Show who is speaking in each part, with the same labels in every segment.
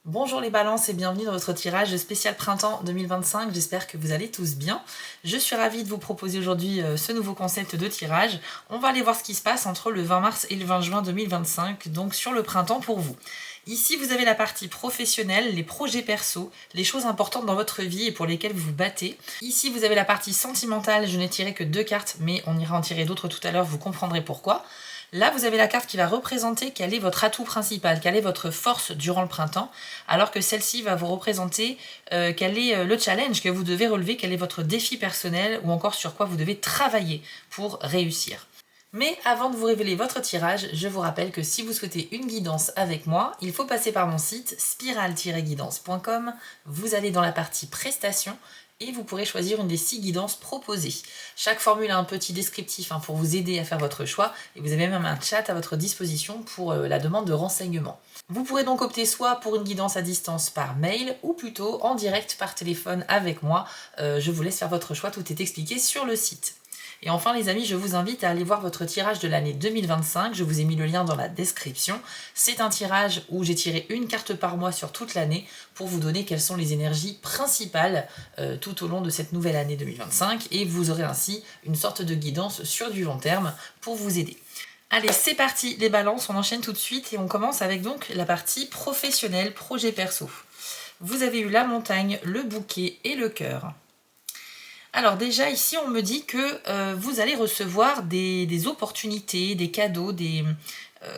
Speaker 1: Bonjour les balances et bienvenue dans votre tirage spécial printemps 2025, j'espère que vous allez tous bien. Je suis ravie de vous proposer aujourd'hui ce nouveau concept de tirage. On va aller voir ce qui se passe entre le 20 mars et le 20 juin 2025, donc sur le printemps pour vous. Ici vous avez la partie professionnelle, les projets perso, les choses importantes dans votre vie et pour lesquelles vous vous battez. Ici vous avez la partie sentimentale, je n'ai tiré que 2 cartes mais on ira en tirer d'autres tout à l'heure, vous comprendrez pourquoi. Là, vous avez la carte qui va représenter quel est votre atout principal, quelle est votre force durant le printemps, alors que celle-ci va vous représenter quel est le challenge que vous devez relever, quel est votre défi personnel ou encore sur quoi vous devez travailler pour réussir. Mais avant de vous révéler votre tirage, je vous rappelle que si vous souhaitez une guidance avec moi, il faut passer par mon site spiral-guidance.com, vous allez dans la partie prestations, et vous pourrez choisir une des 6 guidances proposées. Chaque formule a un petit descriptif pour vous aider à faire votre choix et vous avez même un chat à votre disposition pour la demande de renseignements. Vous pourrez donc opter soit pour une guidance à distance par mail ou plutôt en direct par téléphone avec moi. Je vous laisse faire votre choix, tout est expliqué sur le site. Et enfin les amis, je vous invite à aller voir votre tirage de l'année 2025, je vous ai mis le lien dans la description. C'est un tirage où j'ai tiré une carte par mois sur toute l'année pour vous donner quelles sont les énergies principales tout au long de cette nouvelle année 2025 et vous aurez ainsi une sorte de guidance sur du long terme pour vous aider. Allez, c'est parti les balances, on enchaîne tout de suite et on commence avec donc la partie professionnelle, projet perso. Vous avez eu la montagne, le bouquet et le cœur. Alors déjà ici on me dit que vous allez recevoir des opportunités, des cadeaux, des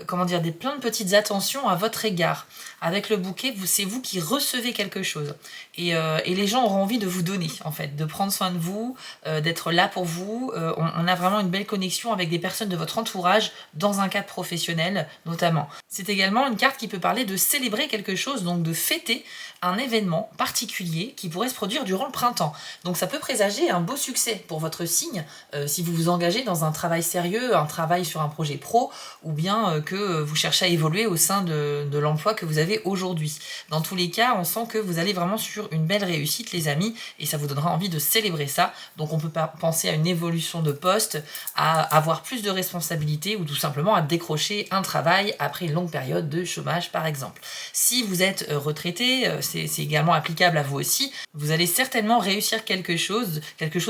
Speaker 1: plein de petites attentions à votre égard. Avec le bouquet, c'est vous qui recevez quelque chose. Et les gens auront envie de vous donner, en fait, de prendre soin de vous, d'être là pour vous. On a vraiment une belle connexion avec des personnes de votre entourage, dans un cadre professionnel notamment. C'est également une carte qui peut parler de célébrer quelque chose, donc de fêter un événement particulier qui pourrait se produire durant le printemps. Donc ça peut présager un beau succès pour votre signe, si vous vous engagez dans un travail sérieux, un travail sur un projet pro, ou bien que vous cherchez à évoluer au sein de l'emploi que vous avez aujourd'hui. Dans tous les cas, on sent que vous allez vraiment sur une belle réussite les amis, et ça vous donnera envie de célébrer ça. Donc on peut penser à une évolution de poste, à avoir plus de responsabilités, ou tout simplement à décrocher un travail après une longue période de chômage par exemple. Si vous êtes retraité, c'est également applicable à vous aussi, vous allez certainement réussir quelque chose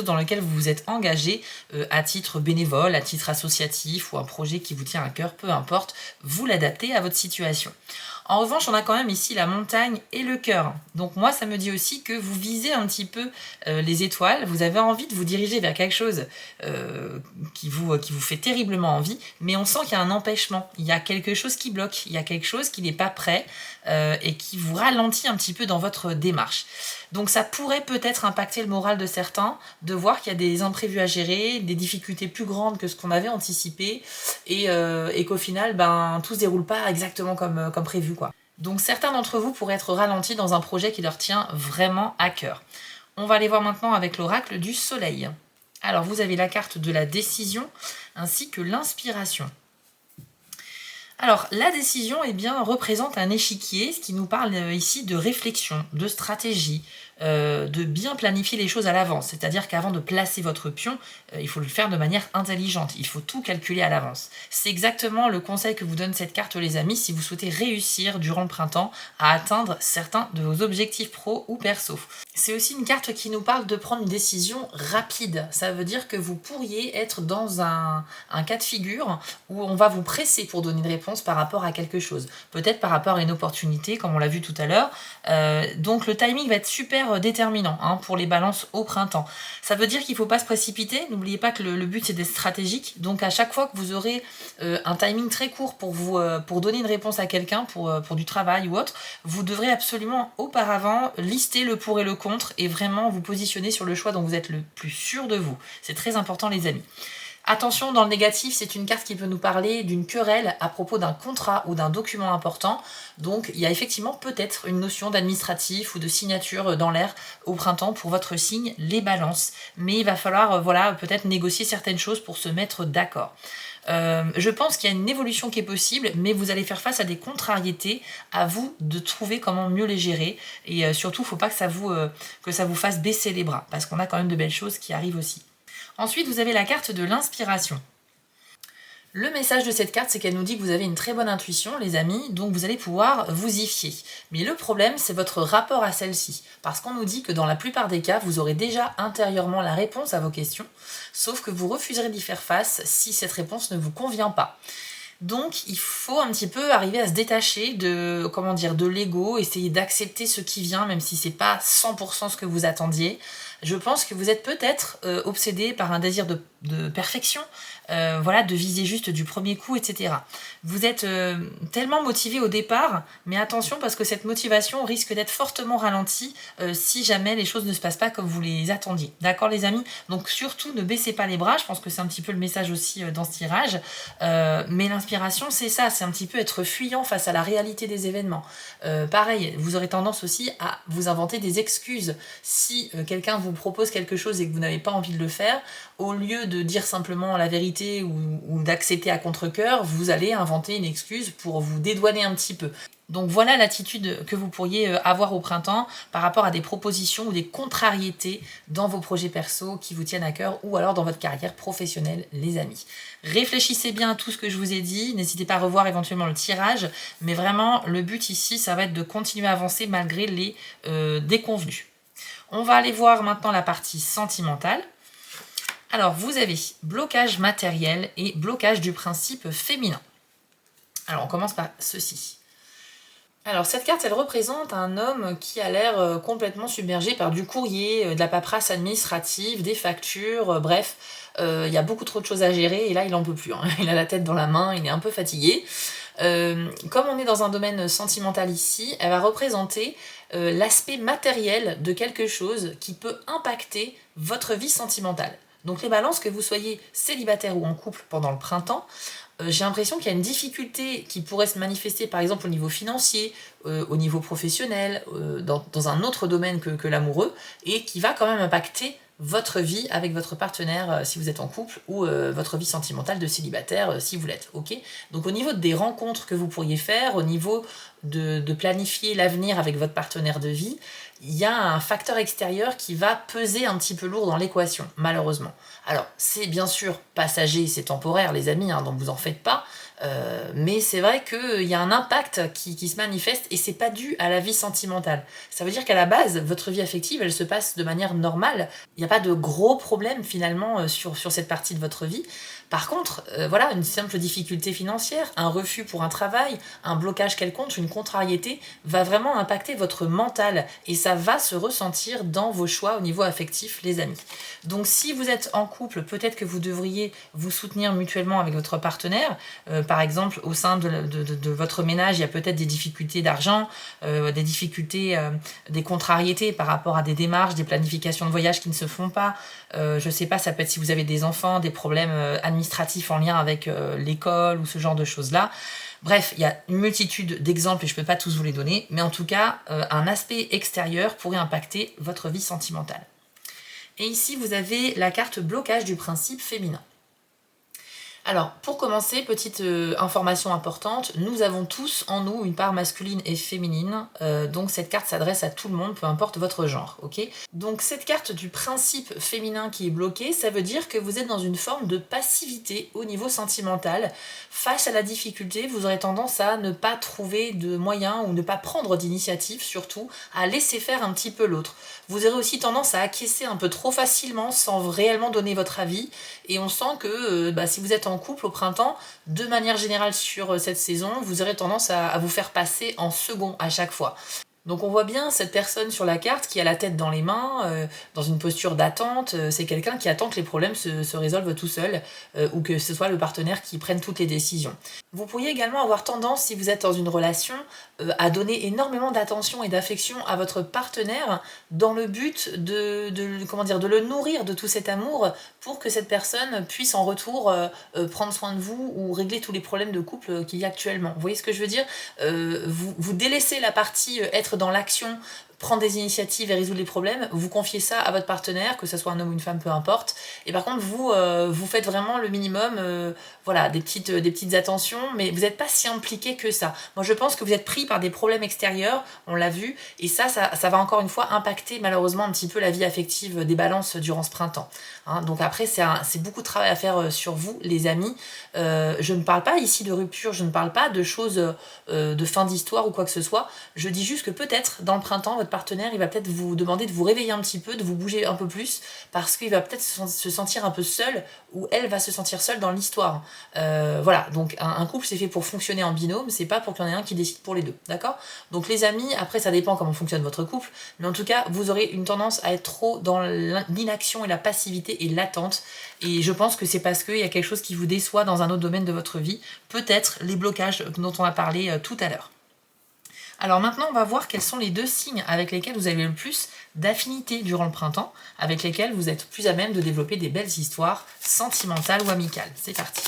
Speaker 1: dans lequel vous vous êtes engagé à titre bénévole, à titre associatif ou un projet qui vous tient à cœur, peu importe, vous l'adaptez à votre situation. En revanche, on a quand même ici la montagne et le cœur. Donc moi, ça me dit aussi que vous visez un petit peu les étoiles, vous avez envie de vous diriger vers quelque chose qui vous fait terriblement envie, mais on sent qu'il y a un empêchement, il y a quelque chose qui bloque, il y a quelque chose qui n'est pas prêt et qui vous ralentit un petit peu dans votre démarche. Donc ça pourrait peut-être impacter le moral de certains, de voir qu'il y a des imprévus à gérer, des difficultés plus grandes que ce qu'on avait anticipé, et qu'au final, tout se déroule pas exactement comme prévu, quoi. Donc certains d'entre vous pourraient être ralentis dans un projet qui leur tient vraiment à cœur. On va aller voir maintenant avec l'oracle du soleil. Alors vous avez la carte de la décision ainsi que l'inspiration. Alors, la décision représente un échiquier, ce qui nous parle ici de réflexion, de stratégie, de bien planifier les choses à l'avance. C'est-à-dire qu'avant de placer votre pion, il faut le faire de manière intelligente. Il faut tout calculer à l'avance. C'est exactement le conseil que vous donne cette carte, les amis, si vous souhaitez réussir durant le printemps à atteindre certains de vos objectifs pro ou perso. C'est aussi une carte qui nous parle de prendre une décision rapide. Ça veut dire que vous pourriez être dans un cas de figure où on va vous presser pour donner une réponse par rapport à quelque chose. Peut-être par rapport à une opportunité, comme on l'a vu tout à l'heure. Donc le timing va être super déterminant pour les balances au printemps. Ça veut dire qu'il ne faut pas se précipiter. N'oubliez pas que le but, c'est d'être stratégique. Donc à chaque fois que vous aurez un timing très court pour donner une réponse à quelqu'un, pour du travail ou autre, vous devrez absolument auparavant lister le pour et le contre et vraiment vous positionner sur le choix dont vous êtes le plus sûr de vous. C'est très important les amis. Attention, dans le négatif, c'est une carte qui peut nous parler d'une querelle à propos d'un contrat ou d'un document important. Donc, il y a effectivement peut-être une notion d'administratif ou de signature dans l'air au printemps pour votre signe, les balances. Mais il va falloir peut-être négocier certaines choses pour se mettre d'accord. Je pense qu'il y a une évolution qui est possible, mais vous allez faire face à des contrariétés, à vous de trouver comment mieux les gérer. Et surtout, il ne faut pas que ça vous fasse baisser les bras, parce qu'on a quand même de belles choses qui arrivent aussi. Ensuite, vous avez la carte de l'inspiration. Le message de cette carte, c'est qu'elle nous dit que vous avez une très bonne intuition, les amis, donc vous allez pouvoir vous y fier. Mais le problème, c'est votre rapport à celle-ci. Parce qu'on nous dit que dans la plupart des cas, vous aurez déjà intérieurement la réponse à vos questions, sauf que vous refuserez d'y faire face si cette réponse ne vous convient pas. Donc, il faut un petit peu arriver à se détacher de, de l'ego, essayer d'accepter ce qui vient, même si c'est pas 100% ce que vous attendiez. Je pense que vous êtes peut-être obsédé par un désir de perfection, de viser juste du premier coup, etc. Vous êtes tellement motivé au départ, mais attention parce que cette motivation risque d'être fortement ralentie si jamais les choses ne se passent pas comme vous les attendiez. D'accord les amis? Donc surtout ne baissez pas les bras, je pense que c'est un petit peu le message aussi dans ce tirage, mais l'inspiration c'est ça, c'est un petit peu être fuyant face à la réalité des événements. Pareil, vous aurez tendance aussi à vous inventer des excuses. Si quelqu'un vous propose quelque chose et que vous n'avez pas envie de le faire, au lieu de dire simplement la vérité ou d'accepter à contre-cœur, vous allez inventer une excuse pour vous dédouaner un petit peu. Donc voilà l'attitude que vous pourriez avoir au printemps par rapport à des propositions ou des contrariétés dans vos projets perso qui vous tiennent à cœur ou alors dans votre carrière professionnelle, les amis. Réfléchissez bien à tout ce que je vous ai dit, n'hésitez pas à revoir éventuellement le tirage, mais vraiment le but ici, ça va être de continuer à avancer malgré les déconvenus. On va aller voir maintenant la partie sentimentale. Alors, vous avez blocage matériel et blocage du principe féminin. Alors, on commence par ceci. Alors, cette carte, elle représente un homme qui a l'air complètement submergé par du courrier, de la paperasse administrative, des factures, bref, il y a beaucoup trop de choses à gérer et là, il n'en peut plus. Hein. Il a la tête dans la main, il est un peu fatigué. Comme on est dans un domaine sentimental ici, elle va représenter l'aspect matériel de quelque chose qui peut impacter votre vie sentimentale. Donc les balances, que vous soyez célibataire ou en couple pendant le printemps, j'ai l'impression qu'il y a une difficulté qui pourrait se manifester par exemple au niveau financier, au niveau professionnel, dans un autre domaine que l'amoureux, et qui va quand même impacter votre vie avec votre partenaire si vous êtes en couple ou votre vie sentimentale de célibataire si vous l'êtes, ok? Donc au niveau des rencontres que vous pourriez faire, au niveau de planifier l'avenir avec votre partenaire de vie, il y a un facteur extérieur qui va peser un petit peu lourd dans l'équation, malheureusement. Alors, c'est bien sûr passager, c'est temporaire, les amis, hein, donc vous en faites pas, mais c'est vrai qu'il y a un impact qui se manifeste et c'est pas dû à la vie sentimentale. Ça veut dire qu'à la base, votre vie affective, elle se passe de manière normale. Il n'y a pas de gros problèmes finalement sur cette partie de votre vie. Par contre, une simple difficulté financière, un refus pour un travail, un blocage quelconque, une contrariété va vraiment impacter votre mental et ça va se ressentir dans vos choix au niveau affectif, les amis. Donc si vous êtes en couple, peut-être que vous devriez vous soutenir mutuellement avec votre partenaire. Par exemple, au sein de votre ménage, il y a peut-être des difficultés d'argent, des difficultés, des contrariétés par rapport à des démarches, des planifications de voyage qui ne se font pas. Je sais pas, ça peut être si vous avez des enfants, des problèmes administratifs en lien avec l'école ou ce genre de choses-là. Bref, il y a une multitude d'exemples et je ne peux pas tous vous les donner, mais en tout cas, un aspect extérieur pourrait impacter votre vie sentimentale. Et ici, vous avez la carte blocage du principe féminin. Alors, pour commencer, petite information importante, nous avons tous en nous une part masculine et féminine, donc cette carte s'adresse à tout le monde, peu importe votre genre, ok? Donc cette carte du principe féminin qui est bloquée, ça veut dire que vous êtes dans une forme de passivité au niveau sentimental. Face à la difficulté, vous aurez tendance à ne pas trouver de moyens ou ne pas prendre d'initiative, surtout, à laisser faire un petit peu l'autre. Vous aurez aussi tendance à acquiescer un peu trop facilement sans réellement donner votre avis, et on sent que si vous êtes en couple au printemps, de manière générale sur cette saison, vous aurez tendance à vous faire passer en second à chaque fois. Donc on voit bien cette personne sur la carte qui a la tête dans les mains, dans une posture d'attente. C'est quelqu'un qui attend que les problèmes se résolvent tout seul, ou que ce soit le partenaire qui prenne toutes les décisions. Vous pourriez également avoir tendance, si vous êtes dans une relation, à donner énormément d'attention et d'affection à votre partenaire dans le but de le nourrir de tout cet amour pour que cette personne puisse en retour prendre soin de vous ou régler tous les problèmes de couple qu'il y a actuellement. Vous voyez ce que je veux dire? Vous délaissez la partie être dans l'action prendre des initiatives et résoudre les problèmes, vous confiez ça à votre partenaire, que ce soit un homme ou une femme, peu importe. Et par contre, vous faites vraiment le minimum, voilà, des petites attentions, mais vous n'êtes pas si impliqué que ça. Moi, je pense que vous êtes pris par des problèmes extérieurs, on l'a vu, et ça va encore une fois impacter malheureusement un petit peu la vie affective des balances durant ce printemps. Hein, donc après, c'est beaucoup de travail à faire sur vous, les amis. Je ne parle pas ici de rupture, je ne parle pas de choses de fin d'histoire ou quoi que ce soit. Je dis juste que peut-être dans le printemps, votre partenaire, il va peut-être vous demander de vous réveiller un petit peu, de vous bouger un peu plus, parce qu'il va peut-être se sentir un peu seul, ou elle va se sentir seule dans l'histoire. Voilà, donc un couple c'est fait pour fonctionner en binôme, c'est pas pour qu'il y en ait un qui décide pour les deux, d'accord? Donc les amis, après ça dépend comment fonctionne votre couple, mais en tout cas, vous aurez une tendance à être trop dans l'inaction et la passivité et l'attente, et je pense que c'est parce qu'il y a quelque chose qui vous déçoit dans un autre domaine de votre vie, peut-être les blocages dont on a parlé tout à l'heure. Alors maintenant, on va voir quels sont les 2 signes avec lesquels vous avez le plus d'affinité durant le printemps, avec lesquels vous êtes plus à même de développer des belles histoires sentimentales ou amicales. C'est parti.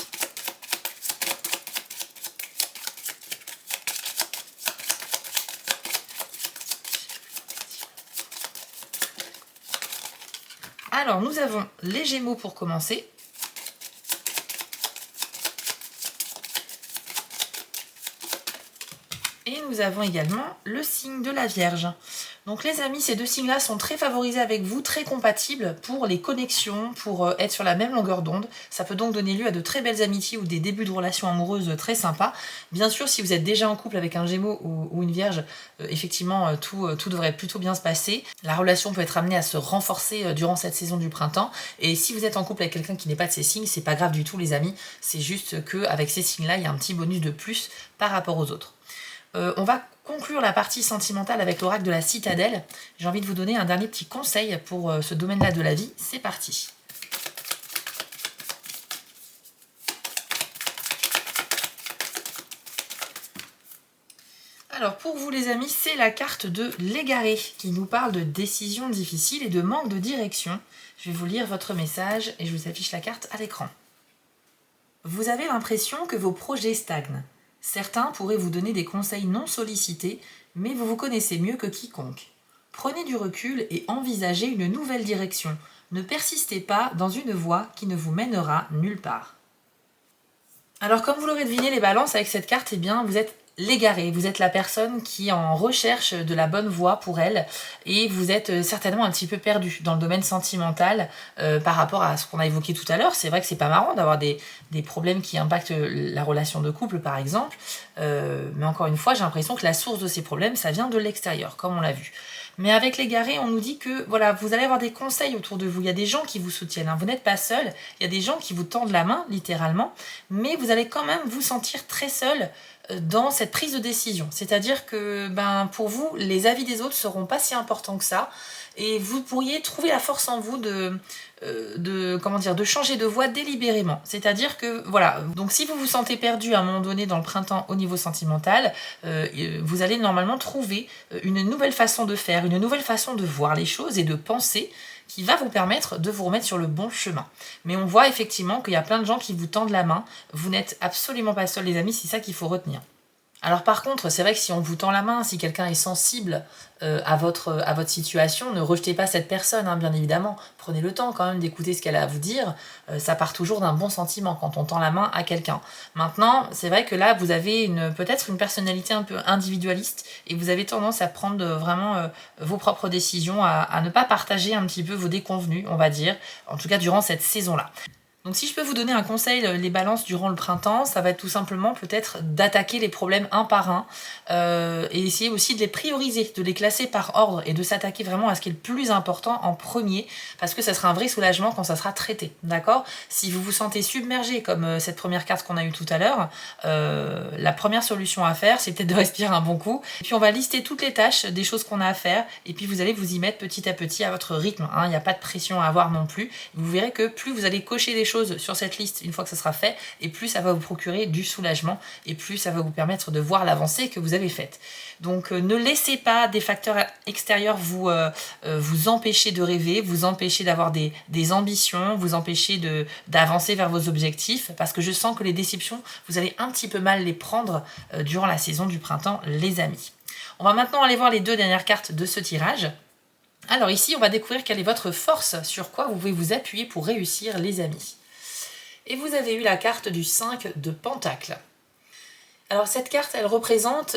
Speaker 1: Alors, nous avons les Gémeaux pour commencer. Et nous avons également le signe de la Vierge. Donc les amis, ces 2 signes-là sont très favorisés avec vous, très compatibles pour les connexions, pour être sur la même longueur d'onde. Ça peut donc donner lieu à de très belles amitiés ou des débuts de relations amoureuses très sympas. Bien sûr, si vous êtes déjà en couple avec un Gémeaux ou une Vierge, effectivement, tout devrait plutôt bien se passer. La relation peut être amenée à se renforcer durant cette saison du printemps. Et si vous êtes en couple avec quelqu'un qui n'est pas de ces signes, c'est pas grave du tout les amis. C'est juste qu'avec ces signes-là, il y a un petit bonus de plus par rapport aux autres. On va conclure la partie sentimentale avec l'oracle de la citadelle. J'ai envie de vous donner un dernier petit conseil pour ce domaine-là de la vie. C'est parti. Alors pour vous les amis, c'est la carte de l'égaré qui nous parle de décisions difficiles et de manque de direction. Je vais vous lire votre message et je vous affiche la carte à l'écran. Vous avez l'impression que vos projets stagnent. Certains pourraient vous donner des conseils non sollicités, mais vous vous connaissez mieux que quiconque. Prenez du recul et envisagez une nouvelle direction. Ne persistez pas dans une voie qui ne vous mènera nulle part. Alors comme vous l'aurez deviné les balances, avec cette carte, eh bien, vous êtes l'égaré, vous êtes la personne qui est en recherche de la bonne voie pour elle et vous êtes certainement un petit peu perdu dans le domaine sentimental par rapport à ce qu'on a évoqué tout à l'heure. C'est vrai que c'est pas marrant d'avoir des problèmes qui impactent la relation de couple par exemple, mais encore une fois j'ai l'impression que la source de ces problèmes ça vient de l'extérieur comme on l'a vu. Mais avec l'égaré, on nous dit que voilà, vous allez avoir des conseils autour de vous. Il y a des gens qui vous soutiennent. Hein. Vous n'êtes pas seul. Il y a des gens qui vous tendent la main, littéralement. Mais vous allez quand même vous sentir très seul dans cette prise de décision. C'est-à-dire que pour vous, les avis des autres ne seront pas si importants que ça. Et vous pourriez trouver la force en vous de changer de voie délibérément. C'est-à-dire que, voilà, donc si vous vous sentez perdu à un moment donné dans le printemps au niveau sentimental, vous allez normalement trouver une nouvelle façon de faire, une nouvelle façon de voir les choses et de penser qui va vous permettre de vous remettre sur le bon chemin. Mais on voit effectivement qu'il y a plein de gens qui vous tendent la main. Vous n'êtes absolument pas seuls les amis, c'est ça qu'il faut retenir. Alors par contre, c'est vrai que si on vous tend la main, si quelqu'un est sensible à votre situation, ne rejetez pas cette personne, hein, bien évidemment. Prenez le temps quand même d'écouter ce qu'elle a à vous dire. Ça part toujours d'un bon sentiment quand on tend la main à quelqu'un. Maintenant, c'est vrai que là, vous avez peut-être une personnalité un peu individualiste et vous avez tendance à prendre vraiment vos propres décisions, à ne pas partager un petit peu vos déconvenus, on va dire, en tout cas durant cette saison-là. Donc si je peux vous donner un conseil, les balances durant le printemps, ça va être tout simplement peut-être d'attaquer les problèmes un par un et essayer aussi de les prioriser, de les classer par ordre et de s'attaquer vraiment à ce qui est le plus important en premier parce que ça sera un vrai soulagement quand ça sera traité, d'accord? Si vous vous sentez submergé comme cette première carte qu'on a eue tout à l'heure, la première solution à faire, c'est peut-être de respirer un bon coup et puis on va lister toutes les tâches des choses qu'on a à faire et puis vous allez vous y mettre petit à petit à votre rythme, hein, il n'y a pas de pression à avoir non plus. Vous verrez que plus vous allez cocher des choses sur cette liste une fois que ça sera fait et plus ça va vous procurer du soulagement et plus ça va vous permettre de voir l'avancée que vous avez faite. Donc ne laissez pas des facteurs extérieurs vous empêcher de rêver, vous empêcher d'avoir des ambitions, vous empêcher d'avancer vers vos objectifs parce que je sens que les déceptions, vous allez un petit peu mal les prendre durant la saison du printemps les amis. On va maintenant aller voir les 2 dernières cartes de ce tirage. Alors ici, on va découvrir quelle est votre force, sur quoi vous pouvez vous appuyer pour réussir les amis. Et vous avez eu la carte du 5 de Pentacle. Alors cette carte, elle représente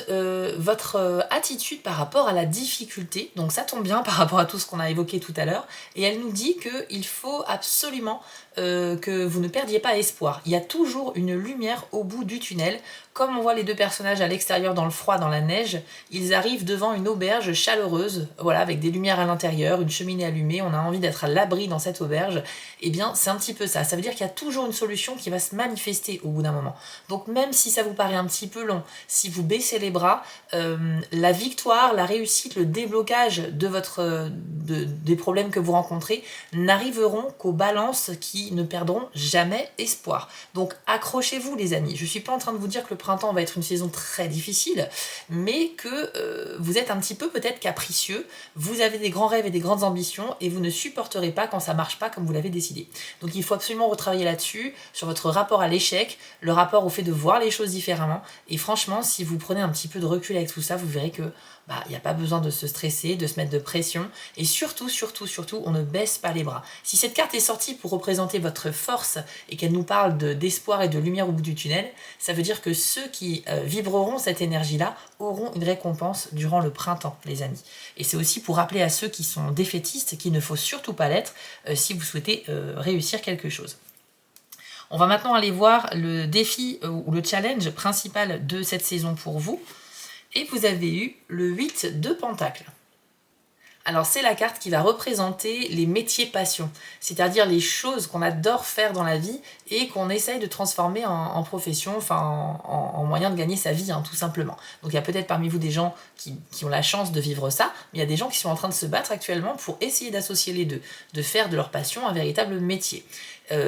Speaker 1: votre attitude par rapport à la difficulté, donc ça tombe bien par rapport à tout ce qu'on a évoqué tout à l'heure, et elle nous dit qu'il faut absolument que vous ne perdiez pas espoir. Il y a toujours une lumière au bout du tunnel. Comme on voit les 2 personnages à l'extérieur dans le froid, dans la neige, ils arrivent devant une auberge chaleureuse, voilà, avec des lumières à l'intérieur, une cheminée allumée, on a envie d'être à l'abri dans cette auberge. Eh bien, c'est un petit peu ça. Ça veut dire qu'il y a toujours une solution qui va se manifester au bout d'un moment. Donc même si ça vous paraît un petit peu long, si vous baissez les bras, la victoire, la réussite, le déblocage des problèmes que vous rencontrez n'arriveront qu'aux balances qui ne perdront jamais espoir. Donc accrochez-vous les amis. Je suis pas en train de vous dire que le printemps va être une saison très difficile, mais que vous êtes un petit peu peut-être capricieux, vous avez des grands rêves et des grandes ambitions et vous ne supporterez pas quand ça marche pas comme vous l'avez décidé. Donc il faut absolument retravailler là-dessus, sur votre rapport à l'échec, le rapport au fait de voir les choses différemment. Et franchement, si vous prenez un petit peu de recul avec tout ça, vous verrez que il n'y a pas besoin de se stresser, de se mettre de pression. Et surtout, on ne baisse pas les bras. Si cette carte est sortie pour représenter votre force et qu'elle nous parle d'espoir et de lumière au bout du tunnel, ça veut dire que ceux qui vibreront cette énergie-là auront une récompense durant le printemps, les amis. Et c'est aussi pour rappeler à ceux qui sont défaitistes qu'il ne faut surtout pas l'être si vous souhaitez réussir quelque chose. On va maintenant aller voir le défi ou le challenge principal de cette saison pour vous. Et vous avez eu le 8 de Pentacle. Alors c'est la carte qui va représenter les métiers passion, c'est-à-dire les choses qu'on adore faire dans la vie et qu'on essaye de transformer en profession, enfin en moyen de gagner sa vie, hein, tout simplement. Donc il y a peut-être parmi vous des gens qui ont la chance de vivre ça, mais il y a des gens qui sont en train de se battre actuellement pour essayer d'associer les deux, de faire de leur passion un véritable métier.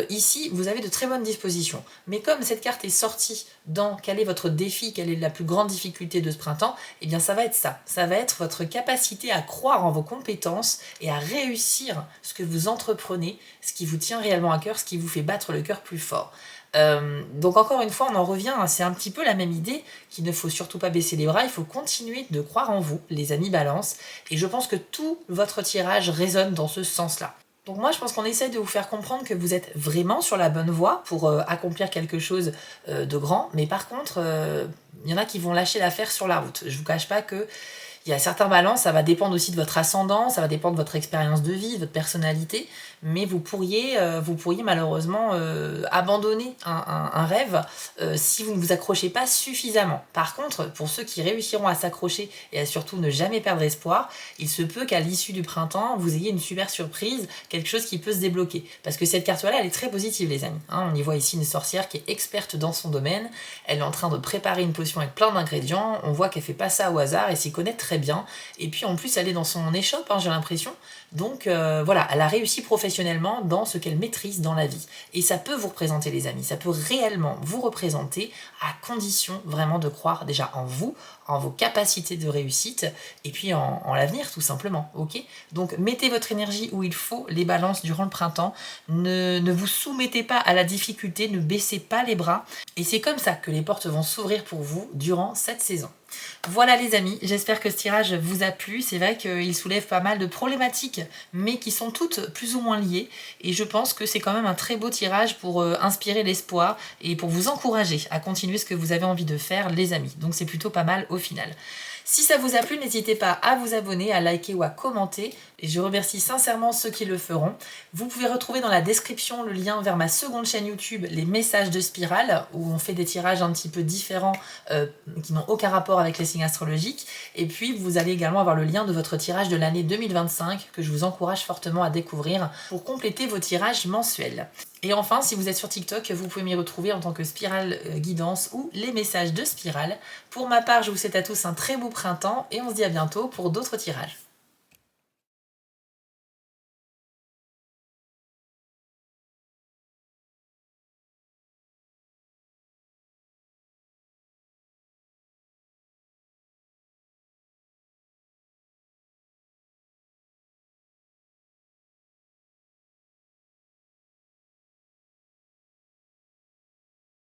Speaker 1: Ici, vous avez de très bonnes dispositions. Mais comme cette carte est sortie dans quel est votre défi, quelle est la plus grande difficulté de ce printemps, eh bien ça va être ça. Ça va être votre capacité à croire en vos compétences et à réussir ce que vous entreprenez, ce qui vous tient réellement à cœur, ce qui vous fait battre le cœur plus fort. Donc encore une fois, on en revient, c'est un petit peu la même idée, qu'il ne faut surtout pas baisser les bras, il faut continuer de croire en vous, les amis balance, et je pense que tout votre tirage résonne dans ce sens-là. Donc moi, je pense qu'on essaye de vous faire comprendre que vous êtes vraiment sur la bonne voie pour accomplir quelque chose de grand. Mais par contre, il y en a qui vont lâcher l'affaire sur la route. Je vous cache pas que il y a certains balances, ça va dépendre aussi de votre ascendant, ça va dépendre de votre expérience de vie, de votre personnalité. Mais vous pourriez malheureusement abandonner un rêve si vous ne vous accrochez pas suffisamment. Par contre, pour ceux qui réussiront à s'accrocher et à surtout ne jamais perdre espoir, il se peut qu'à l'issue du printemps, vous ayez une super surprise, quelque chose qui peut se débloquer. Parce que cette carte-là, elle est très positive, les amis. Hein, on y voit ici une sorcière qui est experte dans son domaine. Elle est en train de préparer une potion avec plein d'ingrédients. On voit qu'elle fait pas ça au hasard et s'y connaît très bien. Et puis en plus, elle est dans son échoppe, hein, j'ai l'impression. Donc voilà, elle a réussi professionnellement dans ce qu'elle maîtrise dans la vie. Et ça peut vous représenter, les amis, ça peut réellement vous représenter à condition vraiment de croire déjà en vous, en vos capacités de réussite et puis en l'avenir tout simplement, ok? Donc mettez votre énergie où il faut, les balances durant le printemps, ne vous soumettez pas à la difficulté, ne baissez pas les bras et c'est comme ça que les portes vont s'ouvrir pour vous durant cette saison. Voilà les amis, j'espère que ce tirage vous a plu. C'est vrai qu'il soulève pas mal de problématiques, mais qui sont toutes plus ou moins liées. Et je pense que c'est quand même un très beau tirage pour inspirer l'espoir et pour vous encourager à continuer ce que vous avez envie de faire, les amis. Donc c'est plutôt pas mal au final. Si ça vous a plu, n'hésitez pas à vous abonner, à liker ou à commenter. Et je remercie sincèrement ceux qui le feront. Vous pouvez retrouver dans la description le lien vers ma seconde chaîne YouTube, Les Messages de Spirale, où on fait des tirages un petit peu différents qui n'ont aucun rapport avec les signes astrologiques. Et puis, vous allez également avoir le lien de votre tirage de l'année 2025 que je vous encourage fortement à découvrir pour compléter vos tirages mensuels. Et enfin, si vous êtes sur TikTok, vous pouvez m'y retrouver en tant que Spirale Guidance ou Les Messages de Spirale. Pour ma part, je vous souhaite à tous un très beau printemps et on se dit à bientôt pour d'autres tirages.